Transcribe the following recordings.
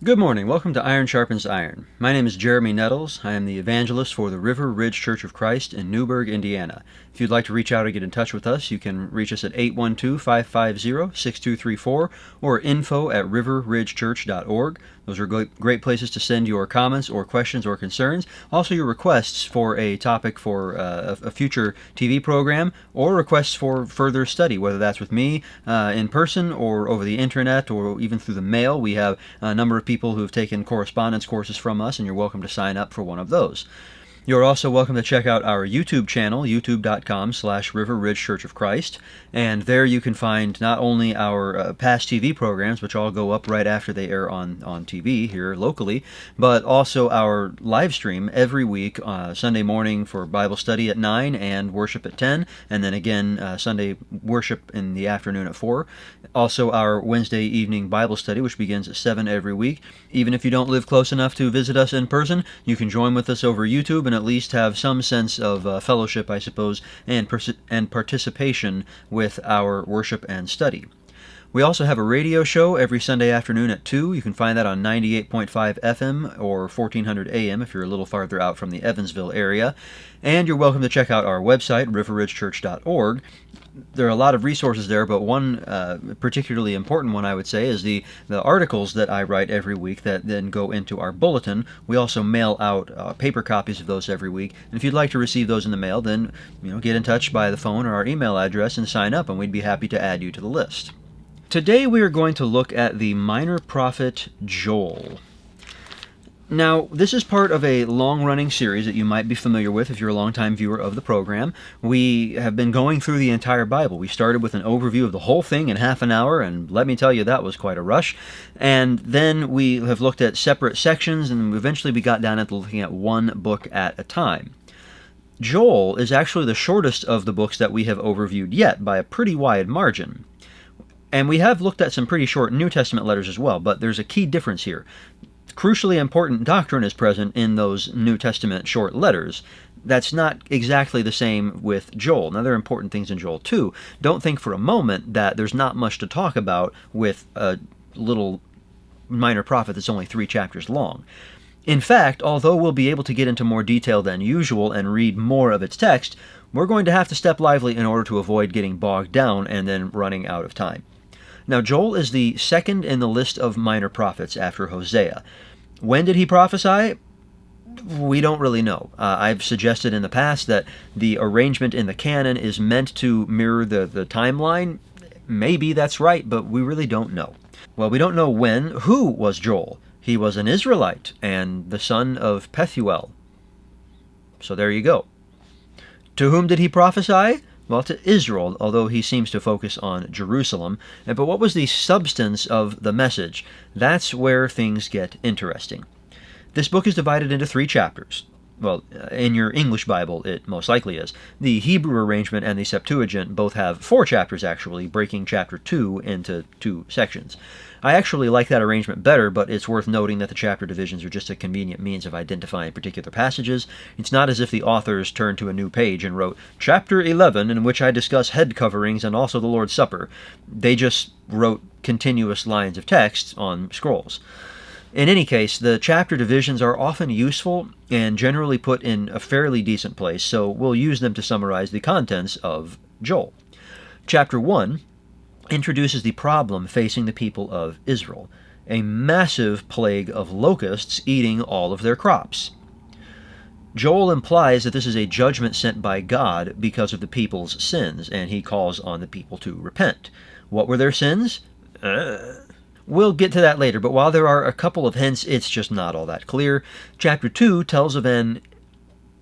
Good morning. Welcome to Iron Sharpens Iron. My name is Jeremy Nettles. I am the evangelist for the River Ridge Church of Christ in Newburgh, Indiana. If you'd like to reach out or get in touch with us, you can reach us at 812-550-6234 or info@riverridgechurch.org. Those are great places to send your comments or questions or concerns. Also, your requests for a topic for a future TV program or requests for further study, whether that's with me in person or over the internet or even through the mail. We have a number of people who have taken correspondence courses from us, and you're welcome to sign up for one of those. You're also welcome to check out our YouTube channel, youtube.com/River Ridge Church of Christ, and there you can find not only our past TV programs, which all go up right after they air on TV here locally, but also our live stream every week, Sunday morning for Bible study at 9 and worship at 10, and then again Sunday worship in the afternoon at 4. Also our Wednesday evening Bible study, which begins at 7 every week. Even if you don't live close enough to visit us in person, you can join with us over YouTube and at least have some sense of fellowship, I suppose, and participation with our worship and study. We also have a radio show every Sunday afternoon at 2. You can find that on 98.5 FM or 1400 AM if you're a little farther out from the Evansville area. And you're welcome to check out our website, riverridgechurch.org. There are a lot of resources there, but one particularly important one, I would say, is the articles that I write every week that then go into our bulletin. We also mail out paper copies of those every week. And if you'd like to receive those in the mail, then get in touch by the phone or our email address and sign up, and we'd be happy to add you to the list. Today we are going to look at the minor prophet Joel. Now, this is part of a long-running series that you might be familiar with if you're a longtime viewer of the program. We have been going through the entire Bible. We started with an overview of the whole thing in half an hour, and let me tell you, that was quite a rush. And then we have looked at separate sections, and eventually we got down to looking at one book at a time. Joel is actually the shortest of the books that we have overviewed yet, by a pretty wide margin. And we have looked at some pretty short New Testament letters as well, but there's a key difference here. Crucially important doctrine is present in those New Testament short letters. That's not exactly the same with Joel. Now, there are important things in Joel too. Don't think for a moment that there's not much to talk about with a little minor prophet that's only 3 chapters long. In fact, although we'll be able to get into more detail than usual and read more of its text, we're going to have to step lively in order to avoid getting bogged down and then running out of time. Now, Joel is the second in the list of minor prophets after Hosea. When did he prophesy? We don't really know. I've suggested in the past that the arrangement in the canon is meant to mirror the timeline. Maybe that's right, but we really don't know. Well, we don't know when. Who was Joel? He was an Israelite and the son of Pethuel. So there you go. To whom did he prophesy? Well, to Israel, although he seems to focus on Jerusalem. But what was the substance of the message? That's where things get interesting. This book is divided into 3 chapters. Well, in your English Bible, it most likely is. The Hebrew arrangement and the Septuagint both have 4 chapters, actually, breaking chapter 2 into 2 sections. I actually like that arrangement better, but it's worth noting that the chapter divisions are just a convenient means of identifying particular passages. It's not as if the authors turned to a new page and wrote, Chapter 11, in which I discuss head coverings and also the Lord's Supper. They just wrote continuous lines of text on scrolls. In any case, the chapter divisions are often useful and generally put in a fairly decent place, so we'll use them to summarize the contents of Joel. Chapter 1 introduces the problem facing the people of Israel, a massive plague of locusts eating all of their crops. Joel implies that this is a judgment sent by God because of the people's sins, and he calls on the people to repent. What were their sins? We'll get to that later, but while there are a couple of hints, it's just not all that clear. Chapter 2 tells of an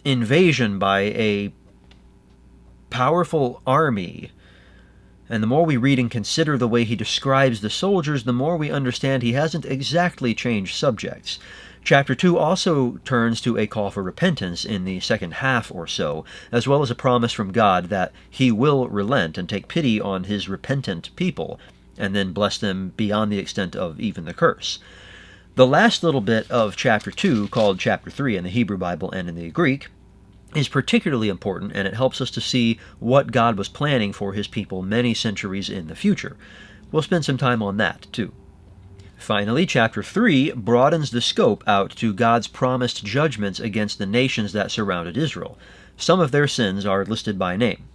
invasion by a powerful army. And the more we read and consider the way he describes the soldiers, the more we understand he hasn't exactly changed subjects. Chapter 2 also turns to a call for repentance in the second half or so, as well as a promise from God that he will relent and take pity on his repentant people, and then bless them beyond the extent of even the curse. The last little bit of chapter 2, called chapter 3 in the Hebrew Bible and in the Greek, is particularly important, and it helps us to see what God was planning for his people many centuries in the future. We'll spend some time on that, too. Finally, chapter 3 broadens the scope out to God's promised judgments against the nations that surrounded Israel. Some of their sins are listed by name.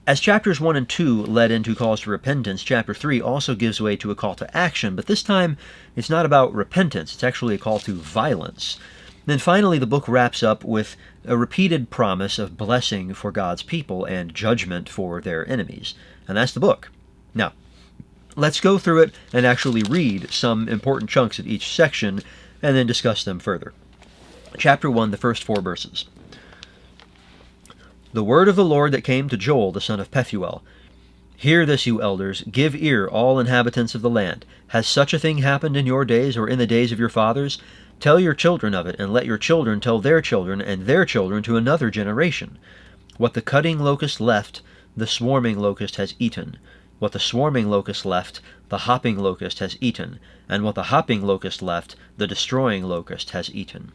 As chapters 1 and 2 led into calls to repentance, chapter 3 also gives way to a call to action, but this time it's not about repentance, it's actually a call to violence. Then finally, the book wraps up with a repeated promise of blessing for God's people and judgment for their enemies. And that's the book. Now, let's go through it and actually read some important chunks of each section and then discuss them further. Chapter 1, the first 4 verses. The word of the Lord that came to Joel the son of Pethuel. Hear this, you elders, give ear, all inhabitants of the land. Has such a thing happened in your days or in the days of your fathers? Tell your children of it, and let your children tell their children and their children to another generation. What the cutting locust left, the swarming locust has eaten. What the swarming locust left, the hopping locust has eaten. And what the hopping locust left, the destroying locust has eaten.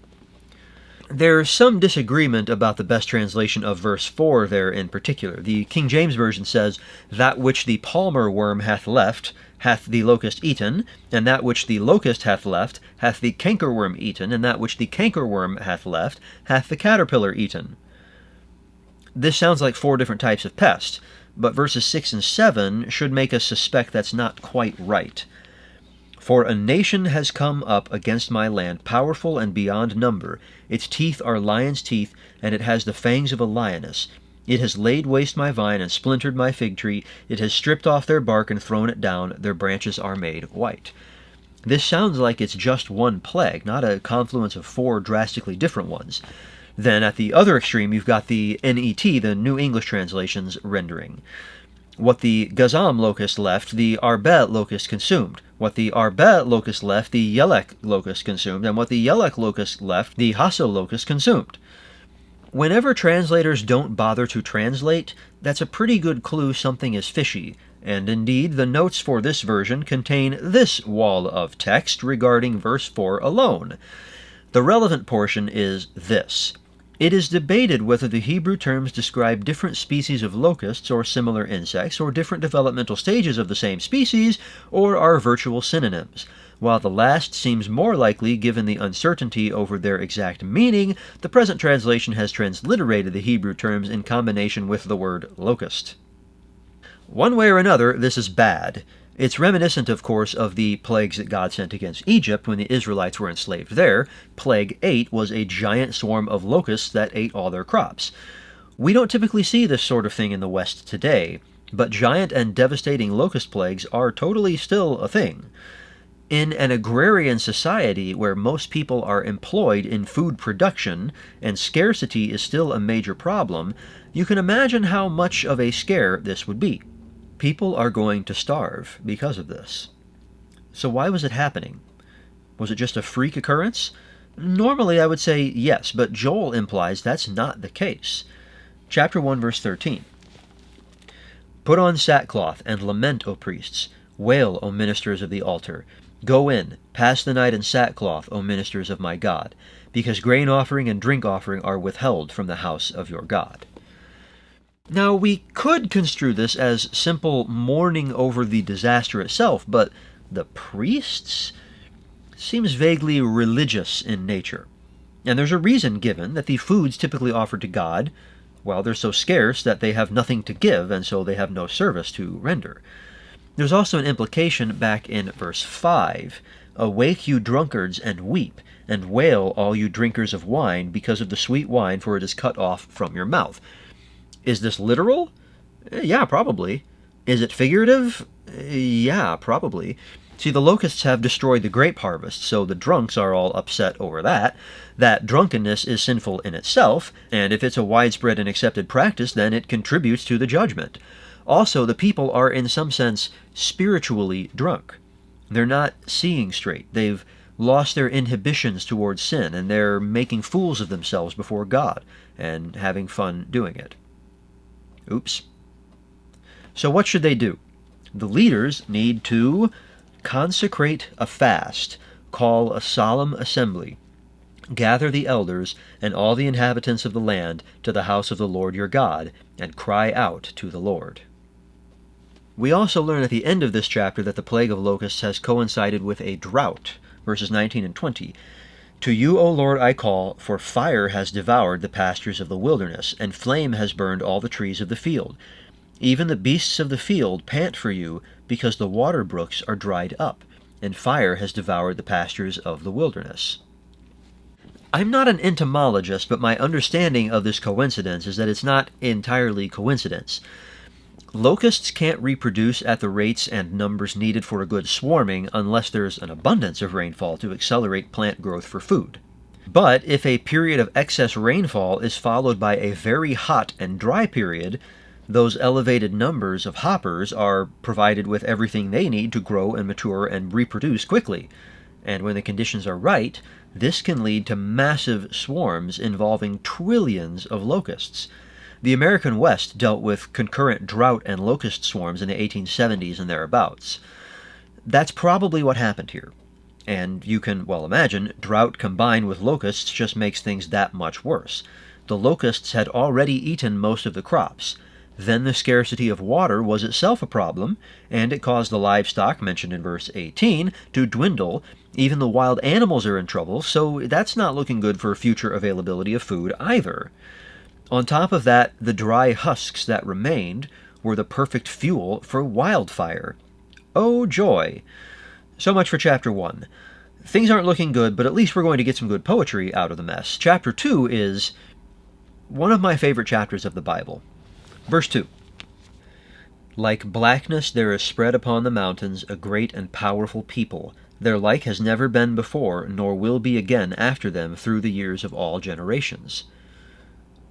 There's some disagreement about the best translation of verse 4 there in particular. The King James Version says, That which the palmer worm hath left, hath the locust eaten, and that which the locust hath left, hath the cankerworm eaten, and that which the cankerworm hath left, hath the caterpillar eaten. This sounds like 4 different types of pest, but verses 6 and 7 should make us suspect that's not quite right. For a nation has come up against my land, powerful and beyond number. Its teeth are lion's teeth, and it has the fangs of a lioness. It has laid waste my vine and splintered my fig tree. It has stripped off their bark and thrown it down. Their branches are made white. This sounds like it's just one plague, not a confluence of 4 drastically different ones. Then at the other extreme, you've got the NET, the New English Translation's rendering. What the Gazam locust left, the Arbet locust consumed. What the Arbet locust left, the Yelek locust consumed. And what the Yelek locust left, the Hasso locust consumed. Whenever translators don't bother to translate, that's a pretty good clue something is fishy. And indeed, the notes for this version contain this wall of text regarding verse 4 alone. The relevant portion is this. It is debated whether the Hebrew terms describe different species of locusts or similar insects, or different developmental stages of the same species, or are virtual synonyms. While the last seems more likely given the uncertainty over their exact meaning, the present translation has transliterated the Hebrew terms in combination with the word locust. One way or another, this is bad. It's reminiscent, of course, of the plagues that God sent against Egypt when the Israelites were enslaved there. Plague 8 was a giant swarm of locusts that ate all their crops. We don't typically see this sort of thing in the West today, but giant and devastating locust plagues are totally still a thing. In an agrarian society where most people are employed in food production and scarcity is still a major problem, you can imagine how much of a scare this would be. People are going to starve because of this. So why was it happening? Was it just a freak occurrence? Normally I would say yes, but Joel implies that's not the case. Chapter 1, verse 13. Put on sackcloth and lament, O priests. Wail, O ministers of the altar. Go in, pass the night in sackcloth, O ministers of my God, because grain offering and drink offering are withheld from the house of your God. Now, we could construe this as simple mourning over the disaster itself, but the priests seems vaguely religious in nature. And there's a reason given that the foods typically offered to God, well, they're so scarce that they have nothing to give, and so they have no service to render. There's also an implication back in verse 5. Awake, you drunkards, and weep, and wail, all you drinkers of wine, because of the sweet wine, for it is cut off from your mouth. Is this literal? Yeah, probably. Is it figurative? Yeah, probably. See, the locusts have destroyed the grape harvest, so the drunks are all upset over that. That drunkenness is sinful in itself, and if it's a widespread and accepted practice, then it contributes to the judgment. Also, the people are in some sense spiritually drunk. They're not seeing straight. They've lost their inhibitions towards sin, and they're making fools of themselves before God and having fun doing it. Oops. So what should they do? The leaders need to consecrate a fast, call a solemn assembly, gather the elders and all the inhabitants of the land to the house of the Lord your God, and cry out to the Lord. We also learn at the end of this chapter that the plague of locusts has coincided with a drought, verses 19 and 20. To you, O Lord, I call, for fire has devoured the pastures of the wilderness, and flame has burned all the trees of the field. Even the beasts of the field pant for you, because the water brooks are dried up, and fire has devoured the pastures of the wilderness. I'm not an entomologist, but my understanding of this coincidence is that it's not entirely coincidence. Locusts can't reproduce at the rates and numbers needed for a good swarming unless there's an abundance of rainfall to accelerate plant growth for food. But if a period of excess rainfall is followed by a very hot and dry period, those elevated numbers of hoppers are provided with everything they need to grow and mature and reproduce quickly. And when the conditions are right, this can lead to massive swarms involving trillions of locusts. The American West dealt with concurrent drought and locust swarms in the 1870s and thereabouts. That's probably what happened here. And you can well imagine, drought combined with locusts just makes things that much worse. The locusts had already eaten most of the crops. Then the scarcity of water was itself a problem, and it caused the livestock, mentioned in verse 18, to dwindle. Even the wild animals are in trouble, so that's not looking good for future availability of food either. On top of that, the dry husks that remained were the perfect fuel for wildfire. Oh joy! So much for chapter 1. Things aren't looking good, but at least we're going to get some good poetry out of the mess. Chapter 2 is one of my favorite chapters of the Bible. Verse 2. Like blackness there is spread upon the mountains a great and powerful people. Their like has never been before, nor will be again after them through the years of all generations.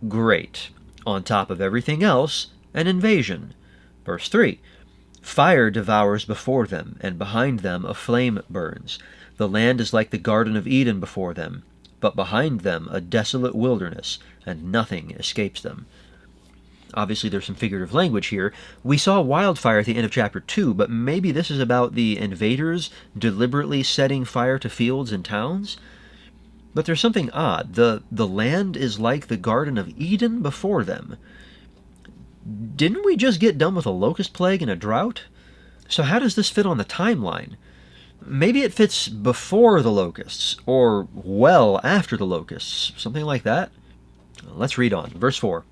Great. On top of everything else, an invasion. Verse 3. Fire devours before them, and behind them a flame burns. The land is like the Garden of Eden before them, but behind them a desolate wilderness, and nothing escapes them. Obviously there's some figurative language here. We saw wildfire at the end of chapter 2, but maybe this is about the invaders deliberately setting fire to fields and towns? But there's something odd. The land is like the Garden of Eden before them. Didn't we just get done with a locust plague and a drought? So how does this fit on the timeline? Maybe it fits before the locusts, or well after the locusts, something like that. Let's read on. Verse 4.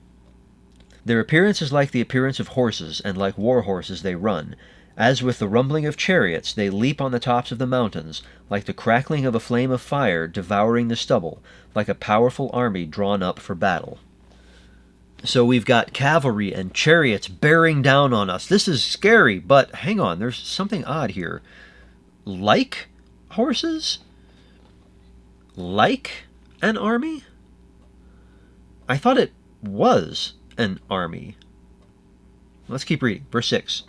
Their appearance is like the appearance of horses, and like war horses they run. As with the rumbling of chariots, they leap on the tops of the mountains, like the crackling of a flame of fire devouring the stubble, like a powerful army drawn up for battle. So we've got cavalry and chariots bearing down on us. This is scary, but hang on, there's something odd here. Like horses? Like an army? I thought it was an army. Let's keep reading. Verse 6.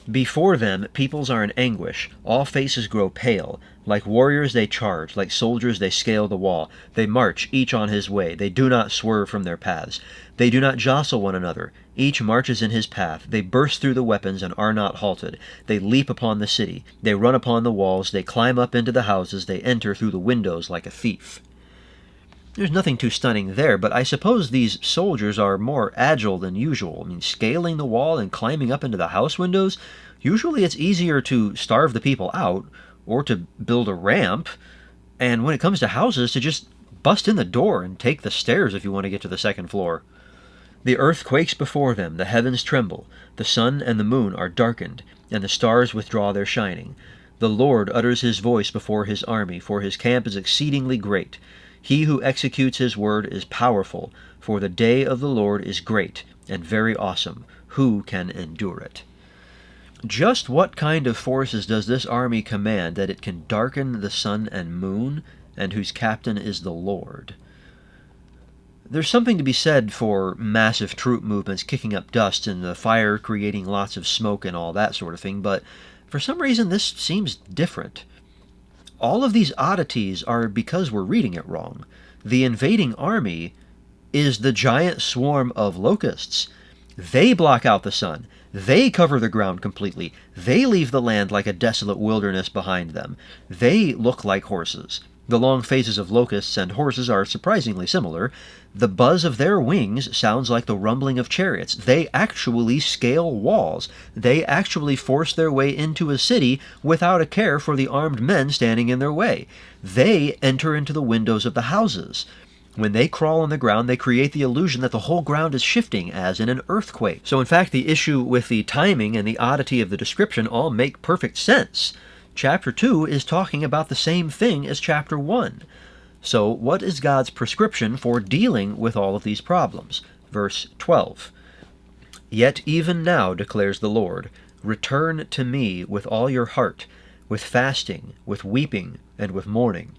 Before them peoples are in anguish, all faces grow pale. Like warriors they charge, like soldiers they scale the wall. They march, each on his way, they do not swerve from their paths. They do not jostle one another, each marches in his path. They burst through the weapons and are not halted. They leap upon the city, they run upon the walls, they climb up into the houses, they enter through the windows like a thief. There's nothing too stunning there, but I suppose these soldiers are more agile than usual. I mean, scaling the wall and climbing up into the house windows, usually it's easier to starve the people out or to build a ramp, and when it comes to houses, to just bust in the door and take the stairs if you want to get to the second floor. The earth quakes before them, the heavens tremble, the sun and the moon are darkened, and the stars withdraw their shining. The Lord utters his voice before his army, for his camp is exceedingly great. He who executes his word is powerful, for the day of the Lord is great and very awesome. Who can endure it? Just what kind of forces does this army command that it can darken the sun and moon, and whose captain is the Lord? There's something to be said for massive troop movements kicking up dust and the fire creating lots of smoke and all that sort of thing, but for some reason this seems different. All of these oddities are because we're reading it wrong. The invading army is the giant swarm of locusts. They block out the sun. They cover the ground completely. They leave the land like a desolate wilderness behind them. They look like horses. The long phases of locusts and horses are surprisingly similar. The buzz of their wings sounds like the rumbling of chariots. They actually scale walls. They actually force their way into a city without a care for the armed men standing in their way. They enter into the windows of the houses. When they crawl on the ground, they create the illusion that the whole ground is shifting, as in an earthquake. So in fact, the issue with the timing and the oddity of the description all make perfect sense. Chapter 2 is talking about the same thing as Chapter 1. So what is God's prescription for dealing with all of these problems? Verse 12. Yet even now, declares the Lord, return to me with all your heart, with fasting, with weeping, and with mourning.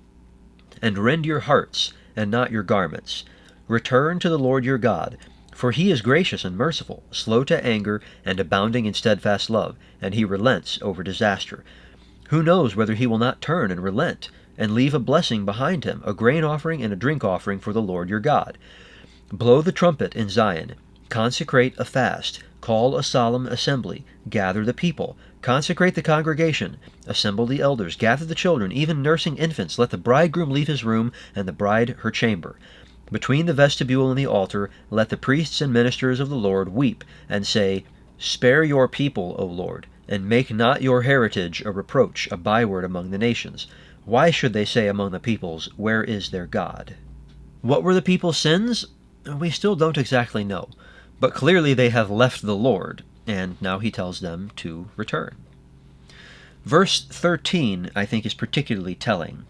And rend your hearts, and not your garments. Return to the Lord your God, for he is gracious and merciful, slow to anger, and abounding in steadfast love, and he relents over disaster. Who knows whether he will not turn and relent, and leave a blessing behind him, a grain offering and a drink offering for the Lord your God. Blow the trumpet in Zion, consecrate a fast, call a solemn assembly, gather the people, consecrate the congregation, assemble the elders, gather the children, even nursing infants, let the bridegroom leave his room, and the bride her chamber. Between the vestibule and the altar, let the priests and ministers of the Lord weep, and say, Spare your people, O Lord, and make not your heritage a reproach, a byword among the nations. Why should they say among the peoples, Where is their God? What were the people's sins? We still don't exactly know, but clearly they have left the Lord, and now he tells them to return. Verse 13, I think, is particularly telling.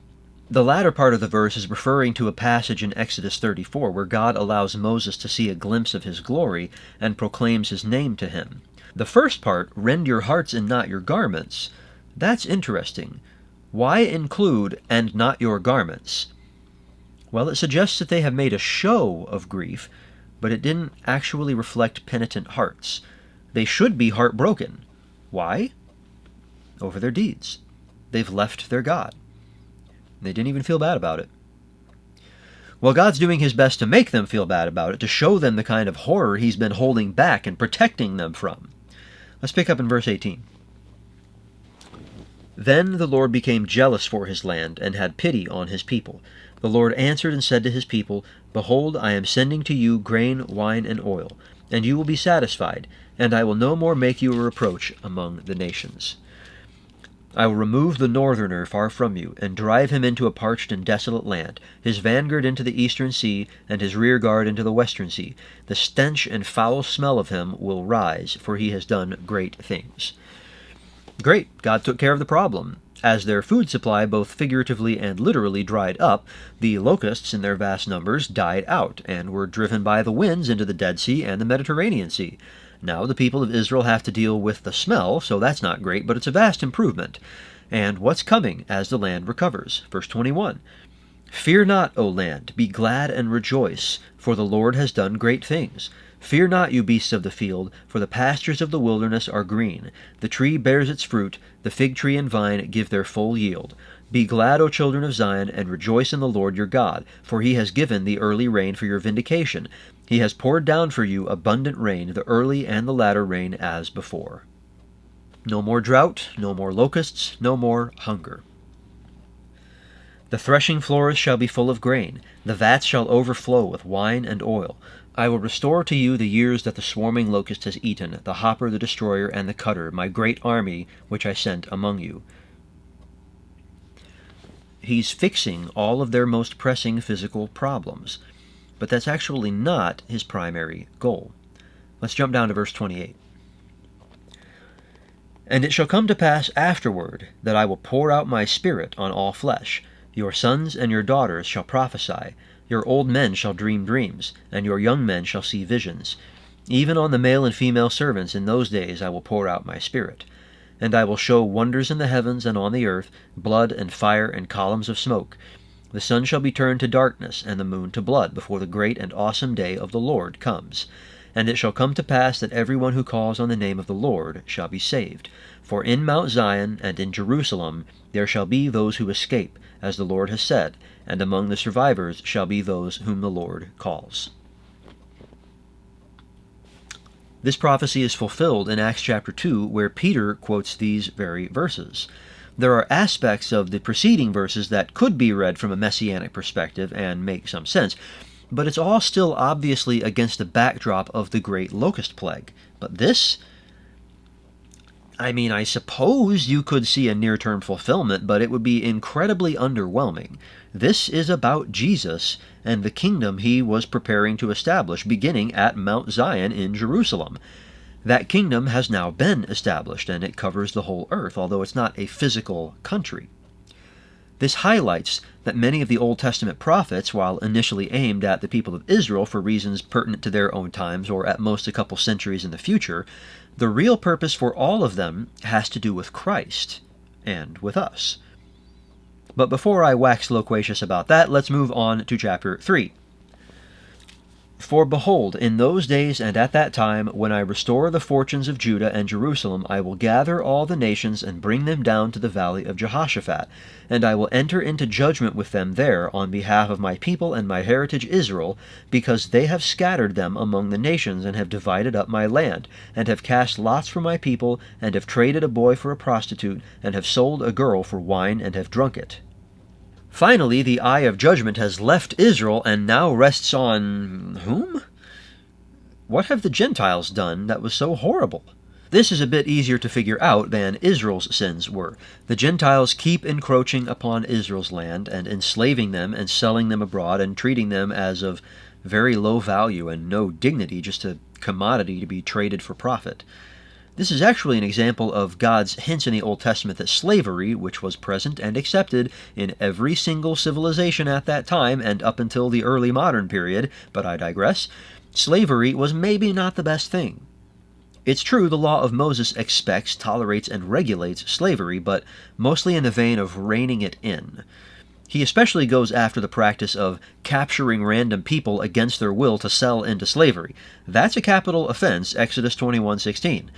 The latter part of the verse is referring to a passage in Exodus 34 where God allows Moses to see a glimpse of his glory and proclaims his name to him. The first part, rend your hearts and not your garments, that's interesting. Why include and not your garments? Well, it suggests that they have made a show of grief, but it didn't actually reflect penitent hearts. They should be heartbroken. Why? Over their deeds. They've left their God. They didn't even feel bad about it. Well, God's doing his best to make them feel bad about it, to show them the kind of horror he's been holding back and protecting them from. Let's pick up in verse 18. Then the Lord became jealous for his land, and had pity on his people. The Lord answered and said to his people, Behold, I am sending to you grain, wine, and oil, and you will be satisfied, and I will no more make you a reproach among the nations. I will remove the northerner far from you, and drive him into a parched and desolate land, his vanguard into the eastern sea, and his rear guard into the western sea. The stench and foul smell of him will rise, for he has done great things. Great, God took care of the problem. As their food supply both figuratively and literally dried up, the locusts in their vast numbers died out, and were driven by the winds into the Dead Sea and the Mediterranean Sea. Now the people of Israel have to deal with the smell, so that's not great, but it's a vast improvement. And what's coming as the land recovers? Verse 21. Fear not, O land, be glad and rejoice, for the Lord has done great things. Fear not, you beasts of the field, for the pastures of the wilderness are green. The tree bears its fruit, the fig tree and vine give their full yield. Be glad, O children of Zion, and rejoice in the Lord your God, for he has given the early rain for your vindication. He has poured down for you abundant rain, the early and the latter rain as before. No more drought, no more locusts, no more hunger. The threshing floors shall be full of grain, the vats shall overflow with wine and oil. I will restore to you the years that the swarming locust has eaten, the hopper, the destroyer, and the cutter, my great army which I sent among you. He's fixing all of their most pressing physical problems, but that's actually not his primary goal. Let's jump down to verse 28. And it shall come to pass afterward that I will pour out my spirit on all flesh. Your sons and your daughters shall prophesy, your old men shall dream dreams, and your young men shall see visions. Even on the male and female servants in those days I will pour out my spirit. And I will show wonders in the heavens and on the earth, blood and fire and columns of smoke. The sun shall be turned to darkness, and the moon to blood, before the great and awesome day of the Lord comes. And it shall come to pass that every one who calls on the name of the Lord shall be saved. For in Mount Zion and in Jerusalem there shall be those who escape, as the Lord has said, and among the survivors shall be those whom the Lord calls. This prophecy is fulfilled in Acts chapter 2, where Peter quotes these very verses. There are aspects of the preceding verses that could be read from a messianic perspective and make some sense, but it's all still obviously against the backdrop of the great locust plague. But this, I suppose you could see a near-term fulfillment, but it would be incredibly underwhelming. This is about Jesus and the kingdom he was preparing to establish, beginning at Mount Zion in Jerusalem. That kingdom has now been established, and it covers the whole earth, although it's not a physical country. This highlights that many of the Old Testament prophets, while initially aimed at the people of Israel for reasons pertinent to their own times or at most a couple centuries in the future, the real purpose for all of them has to do with Christ and with us. But before I wax loquacious about that, let's move on to chapter 3. For behold, in those days and at that time, when I restore the fortunes of Judah and Jerusalem, I will gather all the nations and bring them down to the valley of Jehoshaphat, and I will enter into judgment with them there on behalf of my people and my heritage Israel, because they have scattered them among the nations and have divided up my land, and have cast lots for my people, and have traded a boy for a prostitute, and have sold a girl for wine, and have drunk it. Finally, the eye of judgment has left Israel and now rests on whom? What have the Gentiles done that was so horrible? This is a bit easier to figure out than Israel's sins were. The Gentiles keep encroaching upon Israel's land and enslaving them and selling them abroad and treating them as of very low value and no dignity, just a commodity to be traded for profit. This is actually an example of God's hints in the Old Testament that slavery, which was present and accepted in every single civilization at that time and up until the early modern period, but I digress, slavery was maybe not the best thing. It's true the law of Moses expects, tolerates, and regulates slavery, but mostly in the vein of reining it in. He especially goes after the practice of capturing random people against their will to sell into slavery. That's a capital offense, Exodus 21:16.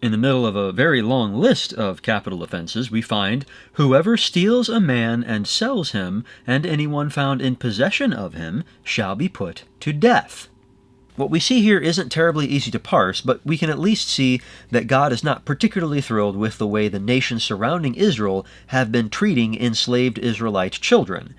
In the middle of a very long list of capital offenses, we find, "Whoever steals a man and sells him, and anyone found in possession of him, shall be put to death." What we see here isn't terribly easy to parse, but we can at least see that God is not particularly thrilled with the way the nations surrounding Israel have been treating enslaved Israelite children.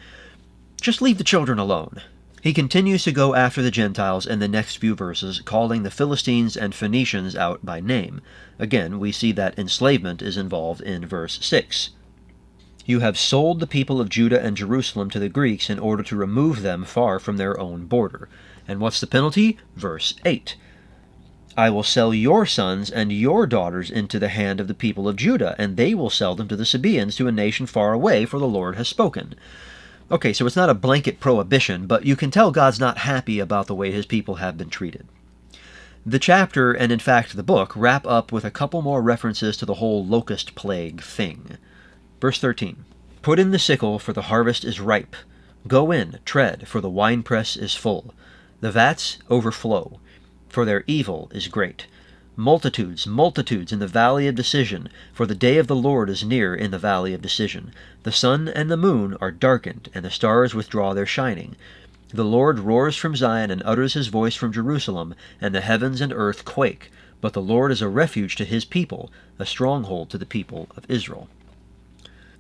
Just leave the children alone. He continues to go after the Gentiles in the next few verses, calling the Philistines and Phoenicians out by name. Again, we see that enslavement is involved in verse 6. You have sold the people of Judah and Jerusalem to the Greeks in order to remove them far from their own border. And what's the penalty? Verse 8. I will sell your sons and your daughters into the hand of the people of Judah, and they will sell them to the Sabaeans, to a nation far away, for the Lord has spoken. Okay, so it's not a blanket prohibition, but you can tell God's not happy about the way his people have been treated. The chapter, and in fact the book, wrap up with a couple more references to the whole locust plague thing. Verse 13. Put in the sickle, for the harvest is ripe. Go in, tread, for the winepress is full. The vats overflow, for their evil is great. Multitudes, multitudes in the valley of decision, for the day of the Lord is near in the valley of decision. The sun and the moon are darkened, and the stars withdraw their shining. The Lord roars from Zion and utters his voice from Jerusalem, and the heavens and earth quake. But the Lord is a refuge to his people, a stronghold to the people of Israel.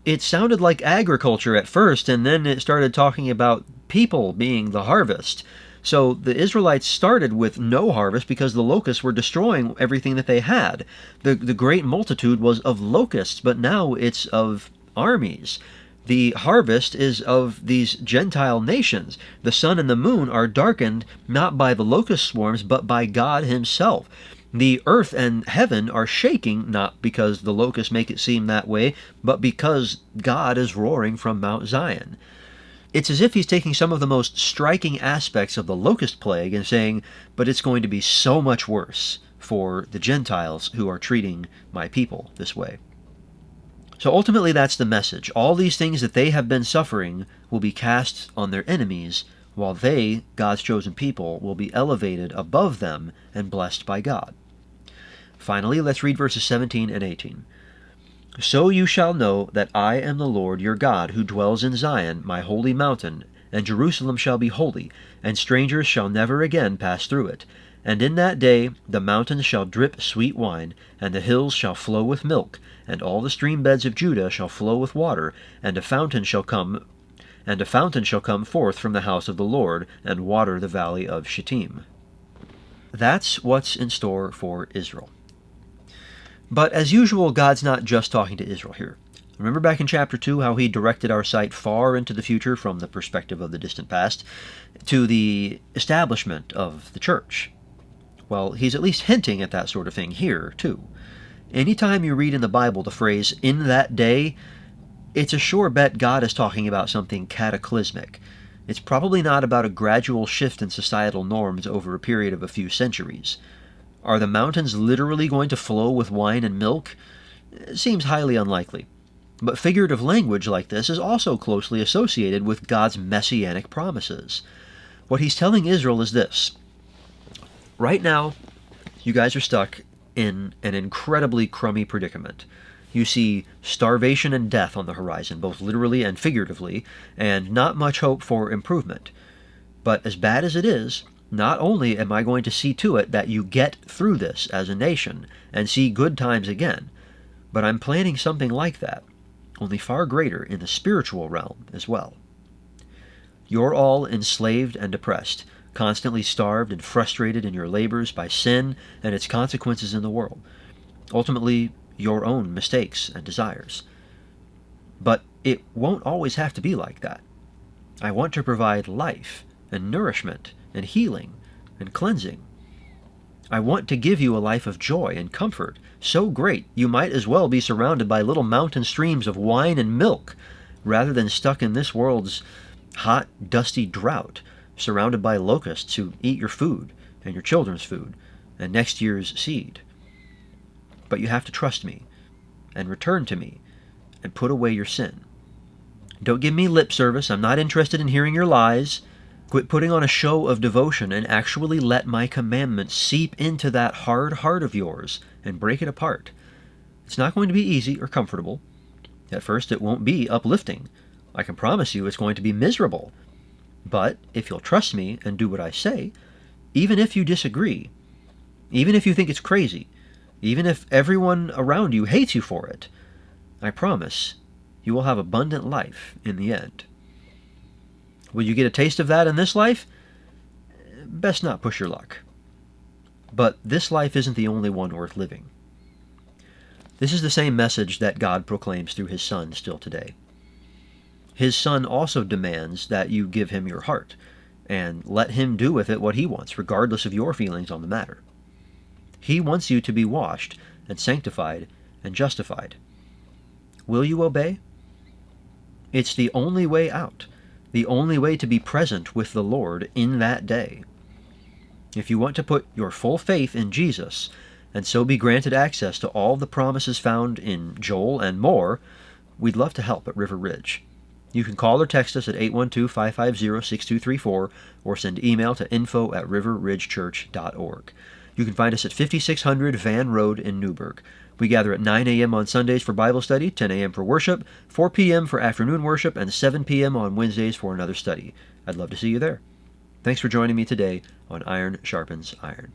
It sounded like agriculture at first, and then it started talking about people being the harvest. So the Israelites started with no harvest because the locusts were destroying everything that they had. The great multitude was of locusts, but now it's of armies. The harvest is of these Gentile nations. The sun and the moon are darkened not by the locust swarms, but by God himself. The earth and heaven are shaking, not because the locusts make it seem that way, but because God is roaring from Mount Zion. It's as if he's taking some of the most striking aspects of the locust plague and saying, but it's going to be so much worse for the Gentiles who are treating my people this way. So ultimately that's the message. All these things that they have been suffering will be cast on their enemies, while they, God's chosen people, will be elevated above them and blessed by God. Finally, let's read verses 17 and 18. So you shall know that I am the Lord your God, who dwells in Zion, my holy mountain, and Jerusalem shall be holy, and strangers shall never again pass through it. And in that day the mountains shall drip sweet wine, and the hills shall flow with milk, and all the stream beds of Judah shall flow with water, and a fountain shall come forth from the house of the Lord, and water the valley of Shittim. That's what's in store for Israel. But as usual, God's not just talking to Israel here. Remember back in chapter 2 how he directed our sight far into the future from the perspective of the distant past to the establishment of the church? Well, he's at least hinting at that sort of thing here, too. Anytime you read in the Bible the phrase, "in that day," it's a sure bet God is talking about something cataclysmic. It's probably not about a gradual shift in societal norms over a period of a few centuries. Are the mountains literally going to flow with wine and milk? It seems highly unlikely. But figurative language like this is also closely associated with God's messianic promises. What he's telling Israel is this. Right now, you guys are stuck in an incredibly crummy predicament. You see starvation and death on the horizon, both literally and figuratively, and not much hope for improvement. But as bad as it is, not only am I going to see to it that you get through this as a nation and see good times again, but I'm planning something like that, only far greater in the spiritual realm as well. You're all enslaved and oppressed, constantly starved and frustrated in your labors by sin and its consequences in the world. Ultimately, your own mistakes and desires. But it won't always have to be like that. I want to provide life and nourishment and healing and cleansing. I want to give you a life of joy and comfort, so great you might as well be surrounded by little mountain streams of wine and milk, rather than stuck in this world's hot, dusty drought, surrounded by locusts who eat your food and your children's food and next year's seed. But you have to trust me and return to me and put away your sin. Don't give me lip service. I'm not interested in hearing your lies. Quit putting on a show of devotion and actually let my commandments seep into that hard heart of yours and break it apart. It's not going to be easy or comfortable. At first, it won't be uplifting. I can promise you it's going to be miserable. But if you'll trust me and do what I say, even if you disagree, even if you think it's crazy, even if everyone around you hates you for it, I promise you will have abundant life in the end. Will you get a taste of that in this life? Best not push your luck. But this life isn't the only one worth living. This is the same message that God proclaims through his Son still today. His Son also demands that you give him your heart and let him do with it what he wants, regardless of your feelings on the matter. He wants you to be washed and sanctified and justified. Will you obey? It's the only way out, the only way to be present with the Lord in that day. If you want to put your full faith in Jesus and so be granted access to all the promises found in Joel and more, we'd love to help at River Ridge. You can call or text us at 812-550-6234 or send email to info@riverridgechurch.org. You can find us at 5600 Van Road in Newburgh. We gather at 9 a.m. on Sundays for Bible study, 10 a.m. for worship, 4 p.m. for afternoon worship, and 7 p.m. on Wednesdays for another study. I'd love to see you there. Thanks for joining me today on Iron Sharpens Iron.